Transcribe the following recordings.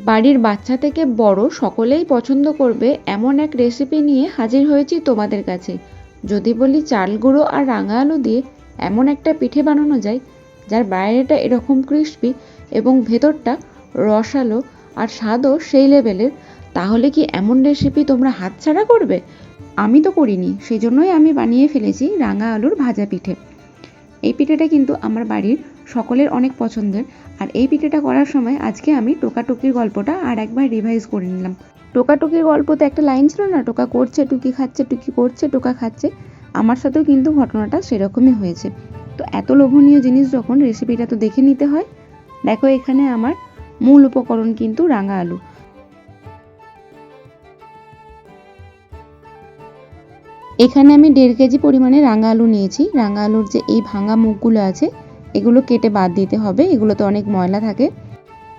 বাড়ির বাচ্চা থেকে বড় সকলেই পছন্দ করবে এমন এক রেসিপি নিয়ে হাজির হয়েছি তোমাদের কাছে। যদি বলি চাল গুঁড়ো আর রাঙা আলু দিয়ে এমন একটা পিঠে বানানো যায় যার বাইরেটা এরকম ক্রিস্পি এবং ভেতরটা রসালো আর স্বাদও সেই লেভেলের, তাহলে কি এমন রেসিপি তোমরা হাতছাড়া করবে? আমি তো করিনি, সেই জন্যই আমি বানিয়ে ফেলেছি রাঙা আলুর ভাজা পিঠে। এই পিঠেটা কিন্তু আমার বাড়ির সকলের অনেক পছন্দের। আর এই পিঠেটা করার সময় আজকে আমি টোকাটুকির গল্পটা আর একবার রিভাইজ করে নিলাম। টোকাটুকির গল্পতে একটা লাইন ছিল না, টোকা করছে টুকি খাচ্ছে, টুকি করছে টোকা খাচ্ছে। আমার সাথেও কিন্তু ঘটনাটা সেরকমই হয়েছে। তো এত লোভনীয় জিনিস যখন, রেসিপিটা তো দেখে নিতে হয়। দেখো এখানে আমার মূল উপকরণ কিন্তু রাঙা আলু। এখানে আমি 1.5 কেজি পরিমাণে রাঙা আলু নিয়েছি। রাঙা আলুর যে এই ভাঙা মুখগুলো আছে এগুলো কেটে বাদ দিতে হবে, এগুলোতে অনেক ময়লা থাকে।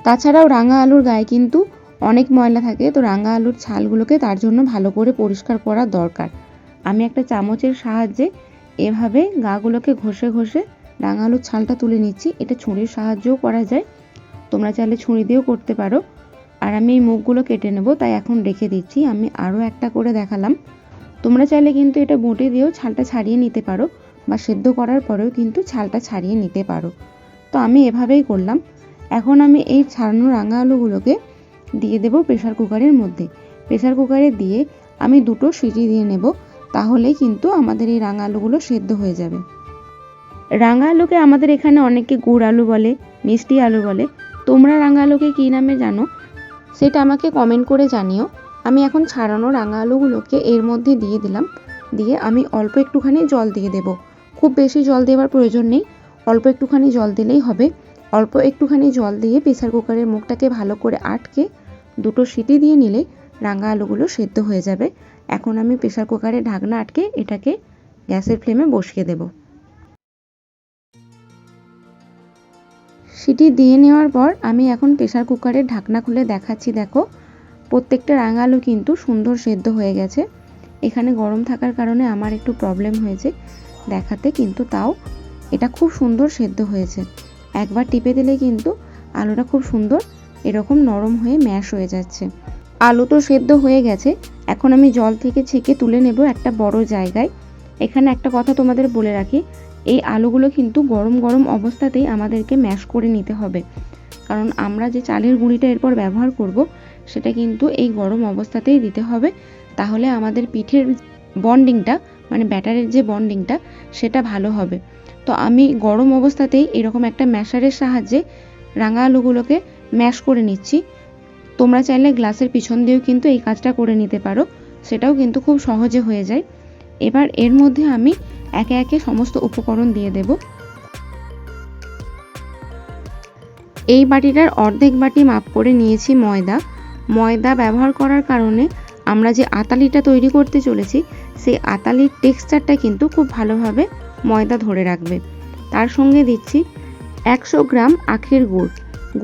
তাছাড়াও রাঙা আলুর গায়ে কিন্তু অনেক ময়লা থাকে, তো রাঙা আলুর ছালগুলোকে তার জন্য ভালো করে পরিষ্কার করা দরকার। আমি একটা চামচের সাহায্যে এভাবে গাগুলোকে ঘষে ঘষে রাঙা আলুর ছালটা তুলে নিচ্ছি। এটা ছুরির সাহায্যেও করা যায়, তোমরা চাইলে ছুরি দিয়েও করতে পারো। আর আমি এই মুখগুলো কেটে নেব, তাই এখন রেখে দিচ্ছি। আমি আরও একটা করে দেখালাম। তোমরা চাইলে কিন্তু এটা বঁটি দিয়েও ছালটা ছাড়িয়ে নিতে পারো, বা সেদ্ধ করার পরেও কিন্তু ছালটা ছাড়িয়ে নিতে পারো। তো আমি এভাবেই করলাম। এখন আমি এই ছাড়ানো রাঙা আলুগুলোকে দিয়ে দেব প্রেসার কুকারের মধ্যে। প্রেসার কুকারে দিয়ে আমি 2টো সিটি দিয়ে নেব, তাহলেই কিন্তু আমাদের এই রাঙা আলুগুলো সেদ্ধ হয়ে যাবে। রাঙা আলুকে আমাদের এখানে অনেকে গুড় আলু বলে, মিষ্টি আলু বলে। তোমরা রাঙা আলুকে কী নামে জানো সেটা আমাকে কমেন্ট করে জানিও। আমি এখন ছাড়ানো রাঙা আলুগুলোকে এর মধ্যে দিয়ে দিলাম। দিয়ে আমি অল্প একটুখানি জল দিয়ে দেব। খুব বেশি জল দেওয়ার প্রয়োজন নেই, অল্প একটুখানি জল দিলেই হবে। অল্প একটুখানি জল দিয়ে প্রেসার কুকারের মুখটাকে ভালো করে আটকে 2টো সিটি দিয়ে নিলে রাঙা আলুগুলো সেদ্ধ হয়ে যাবে। এখন আমি প্রেসার কুকারের ঢাকনা আটকে এটাকে গ্যাসের ফ্লেমে বসিয়ে দেব। সিটি দিয়ে নেওয়ার পর আমি এখন প্রেসার কুকারের ঢাকনা খুলে দেখাচ্ছি। দেখো প্রত্যেকটা রাঙা আলু কিন্তু সুন্দর সেদ্ধ হয়ে গেছে। এখানে গরম থাকার কারণে আমার একটু প্রবলেম হয়েছে দেখাতে, কিন্তু তাও এটা খুব সুন্দর সেদ্ধ হয়েছে। একবার টিপে দিলে কিন্তু আলুটা খুব সুন্দর এরকম নরম হয়ে ম্যাশ হয়ে যাচ্ছে। আলু তো সেদ্ধ হয়ে গেছে, এখন আমি জল থেকে ছেঁকে তুলে নেব একটা বড় জায়গায়। এখানে একটা কথা তোমাদের বলে রাখি, এই আলুগুলো কিন্তু গরম গরম অবস্থাতেই আমাদেরকে ম্যাশ করে নিতে হবে, কারণ আমরা যে চালের গুঁড়িটা এরপর ব্যবহার করব সেটা কিন্তু এই গরম অবস্থাতেই দিতে হবে। তাহলে আমাদের পিঠের বন্ডিংটা, মানে ব্যাটারের যে বন্ডিংটা, সেটা ভালো হবে। তো আমি গরম অবস্থাতেই এরকম একটা ম্যাশারের সাহায্যে রাঙা আলুগুলোকে ম্যাশ করে নিচ্ছি। তোমরা চাইলে গ্লাসের পিছন দিয়েও কিন্তু এই কাজটা করে নিতে পারো, সেটাও কিন্তু খুব সহজে হয়ে যায়। এবার এর মধ্যে আমি একে একে সমস্ত উপকরণ দিয়ে দেব। এই বাটিটার অর্ধেক বাটি মাপ করে নিয়েছি ময়দা। ময়দা ব্যবহার করার কারণে আমরা যে আতালিটা তৈরি করতে চলেছি সেই আতালির টেক্সচারটা কিন্তু খুব ভালোভাবে ময়দা ধরে রাখবে। তার সঙ্গে দিচ্ছি 100 গ্রাম আখের গুড়।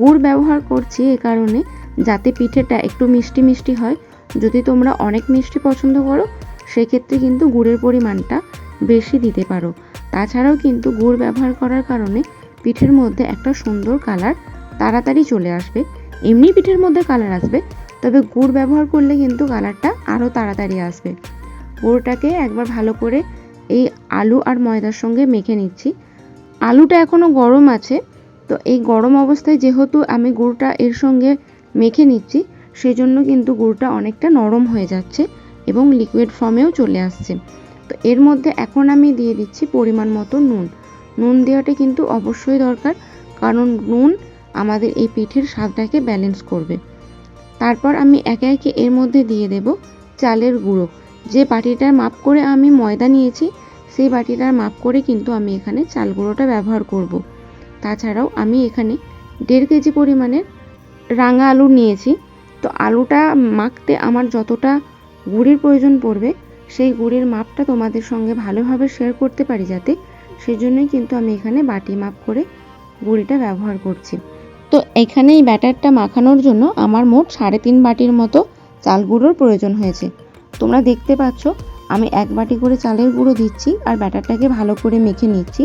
গুড় ব্যবহার করছি এ কারণে যাতে পিঠেটা একটু মিষ্টি মিষ্টি হয়। যদি তোমরা অনেক মিষ্টি পছন্দ করো সেক্ষেত্রে কিন্তু গুড়ের পরিমাণটা বেশি দিতে পারো। তাছাড়াও কিন্তু গুড় ব্যবহার করার কারণে পিঠের মধ্যে একটা সুন্দর কালার তাড়াতাড়ি চলে আসবে। এমনি পিঠের মধ্যে কালার আসবে, তবে গুড় ব্যবহার করলে কিন্তু কালারটা আরও তাড়াতাড়ি আসবে। গুড়টাকে একবার ভালো করে এই আলু আর ময়দার সঙ্গে মেখে নিচ্ছি। আলুটা এখনও গরম আছে, তো এই গরম অবস্থায় যেহেতু আমি গুড়টা এর সঙ্গে মেখে নিচ্ছি সেজন্য কিন্তু গুড়টা অনেকটা নরম হয়ে যাচ্ছে এবং লিকুইড ফর্মেও চলে আসছে। তো এর মধ্যে এখন আমি দিয়ে দিচ্ছি পরিমাণ মতো নুন। নুন দেওয়াটা কিন্তু অবশ্যই দরকার, কারণ নুন আমাদের এই পিঠের স্বাদটাকে ব্যালেন্স করবে। তারপর আমি একে একে এর মধ্যে দিয়ে দেব চালের গুঁড়ো। যে বাটিটার মাপ করে আমি ময়দা নিয়েছি সেই বাটিটার মাপ করে কিন্তু আমি এখানে চাল গুঁড়োটা ব্যবহার করব। তাছাড়াও আমি এখানে 1.5 কেজি পরিমাণের রাঙা আলু নিয়েছি। তো আলুটা মাখতে আমার যতটা গুড়ের প্রয়োজন পড়বে সেই গুড়ের মাপটা তোমাদের সঙ্গে ভালোভাবে শেয়ার করতে পারি যাতে, সেজন্যই কিন্তু আমি এখানে বাটি মাপ করে গুঁড়িটা ব্যবহার করছি। তো এখানে এই ব্যাটারটা মাখানোর জন্য আমার মোট 3.5 বাটির মতো চাল গুঁড়োর প্রয়োজন হয়েছে। তোমরা দেখতে পাচ্ছ আমি 1 বাটি করে চালের গুঁড়ো দিচ্ছি আর ব্যাটারটাকে ভালো করে মেখে নিচ্ছি।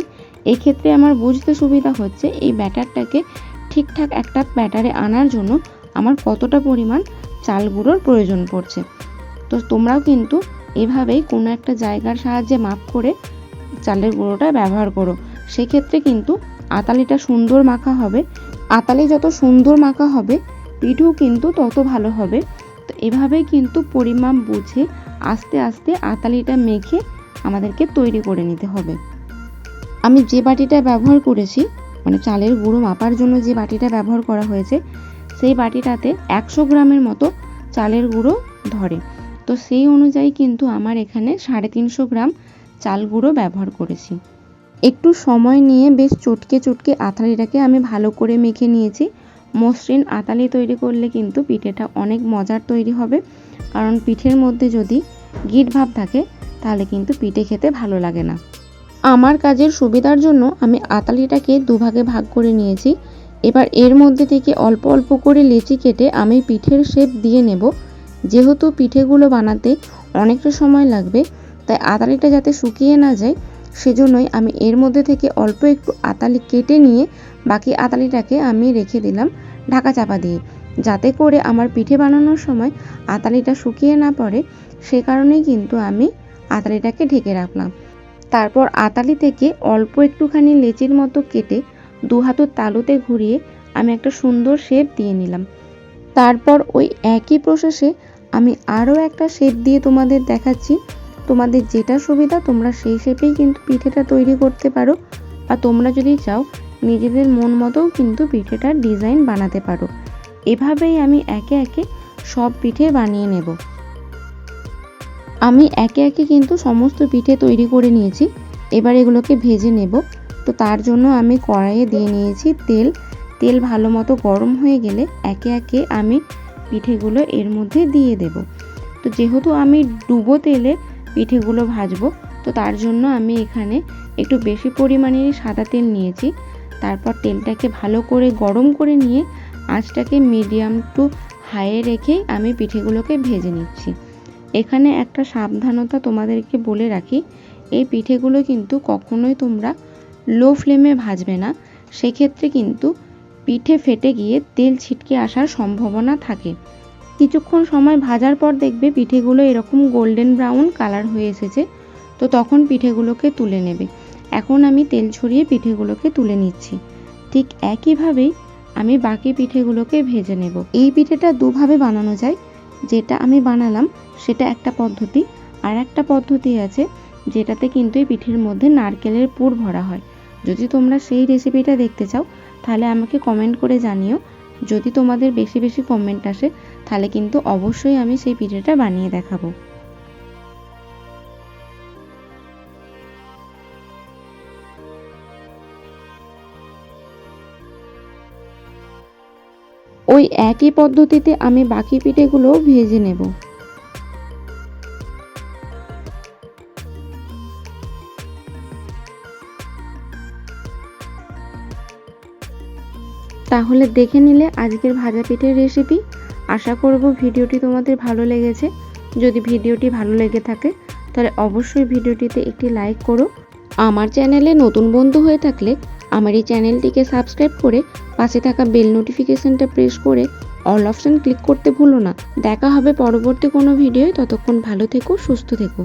এই ক্ষেত্রে আমার বুঝতে সুবিধা হচ্ছে এই ব্যাটারটাকে ঠিকঠাক একটা ব্যাটারে আনার জন্য আমার কতটা পরিমাণ চাল গুঁড়োর প্রয়োজন পড়ছে। তো তোমরাও কিন্তু এভাবেই কোনো একটা জায়গার সাহায্যে মাপ করে চালের গুঁড়োটা ব্যবহার করো। সেক্ষেত্রে কিন্তু আতালিটা সুন্দর মাখা হবে। আতালি যত সুন্দর মাখা হবে পিঠেও কিন্তু তত ভালো হবে। তো এভাবেই কিন্তু পরিমাপ বুঝে আস্তে আস্তে আতালিটা মেখে আমাদেরকে তৈরি করে নিতে হবে। আমি যে বাটিটা ব্যবহার করেছি, মানে চালের গুঁড়ো মাপার জন্য যে বাটিটা ব্যবহার করা হয়েছে, সেই বাটিটাতে 100 গ্রামের মতো চালের গুঁড়ো ধরে। তো সেই অনুযায়ী কিন্তু আমার এখানে 350 গ্রাম চাল গুঁড়ো ব্যবহার করেছি। একটু সময় নিয়ে বেশ চটকে চটকে আতালিটাকে আমি ভালো করে মেখে নিয়েছি। মসৃণ আতালি তৈরি করলে কিন্তু পিঠেটা অনেক মজার তৈরি হবে, কারণ পিঠের মধ্যে যদি গিট ভাব থাকে তাহলে কিন্তু পিঠে খেতে ভালো লাগে না। আমার কাজের সুবিধার জন্য আমি আতালিটাকে দুভাগে ভাগ করে নিয়েছি। এবার এর মধ্যে থেকে অল্প অল্প করে লেচি কেটে আমি পিঠের শেপ দিয়ে নেব। যেহেতু পিঠেগুলো বানাতে অনেকটা সময় লাগবে, তাই আতালিটা যাতে শুকিয়ে না যায় সেজন্যই আমি এর মধ্যে থেকে অল্প একটু আতালি কেটে নিয়ে বাকি আতালিটাকে আমি রেখে দিলাম ঢাকা চাপা দিয়ে, যাতে করে আমার পিঠে বানানোর সময় আতালিটা শুকিয়ে না পড়ে। সে কারণেই কিন্তু আমি আতালিটাকে ঢেকে রাখলাম। তারপর আতালি থেকে অল্প একটুখানি লেচির মতো কেটে দু হাতের তালুতে ঘুরিয়ে আমি একটা সুন্দর শেপ দিয়ে নিলাম। তারপর ওই একই প্রসেসে আমি আরও একটা শেপ দিয়ে তোমাদের দেখাচ্ছি। তোমাদের যেটা সুবিধা তোমরা সেই শেপেই কিন্তু পিঠেটা তৈরি করতে পারো, বা তোমরা যদি চাও নিজেদের মন মতোও কিন্তু পিঠেটার ডিজাইন বানাতে পারো। এভাবেই আমি একে একে সব পিঠে বানিয়ে নেব। আমি একে একে কিন্তু সমস্ত পিঠে তৈরি করে নিয়েছি। এবার এগুলোকে ভেজে নেব। তো তার জন্য আমি কড়াইয়ে দিয়ে নিয়েছি তেল। তেল ভালো মতো গরম হয়ে গেলে একে একে আমি পিঠেগুলো এর মধ্যে দিয়ে দেব। তো যেহেতু আমি ডুবো তেলে পিঠেগুলো ভাজবো, তো তার জন্য আমি এখানে একটু বেশি পরিমাণেরই সাদা তেল নিয়েছি। তারপর তেলটাকে ভালো করে গরম করে নিয়ে আঁচটাকে মিডিয়াম টু হাইয়ে রেখেই আমি পিঠেগুলোকে ভেজে নিচ্ছি। এখানে একটা সাবধানতা তোমাদেরকে বলে রাখি, এই পিঠেগুলো কিন্তু কখনোই তোমরা লো ফ্লেমে ভাজবে না। সেক্ষেত্রে কিন্তু পিঠে ফেটে গিয়ে তেল ছিটকে আসার সম্ভাবনা থাকে। কিছুক্ষণ সময় ভাজার পর দেখবে পিঠেগুলো এরকম গোল্ডেন ব্রাউন কালার হয়ে এসেছে। তো তখন পিঠেগুলোকে তুলে নেবে। এখন আমি তেল ছড়িয়ে পিঠেগুলোকে তুলে নিচ্ছি। ঠিক একইভাবেই আমি বাকি পিঠেগুলোকে ভেজে নেব। এই পিঠেটা দুভাবে বানানো যায়। যেটা আমি বানালাম সেটা একটা পদ্ধতি, আর একটা পদ্ধতি আছে যেটাতে কিন্তু এই পিঠের মধ্যে নারকেলের পুর ভরা হয়। যদি তোমরা সেই রেসিপিটা দেখতে চাও তাহলে আমাকে কমেন্ট করে জানিও। যদি তোমাদের বেশি বেশি কমেন্ট আসে তাহলে কিন্তু অবশ্যই আমি সেই পিঠেটা বানিয়ে দেখাবো। ওই একই পদ্ধতিতে আমি বাকি পিঠেগুলোও ভেজে নেব। তাহলে দেখে নিলে আজকের ভাজা পিঠের রেসিপি। আশা করব ভিডিওটি তোমাদের ভালো লেগেছে। যদি ভিডিওটি ভালো লেগে থাকে তাহলে অবশ্যই ভিডিওটিতে একটি লাইক করো। আমার চ্যানেলে নতুন বন্ধু হয়ে থাকলে আমার এই চ্যানেলটিকে সাবস্ক্রাইব করে পাশে থাকা বেল নোটিফিকেশনটা প্রেস করে অল অপশন ক্লিক করতে ভুলো না। দেখা হবে পরবর্তী কোনো ভিডিওয়। ততক্ষণ ভালো থেকো, সুস্থ থেকো।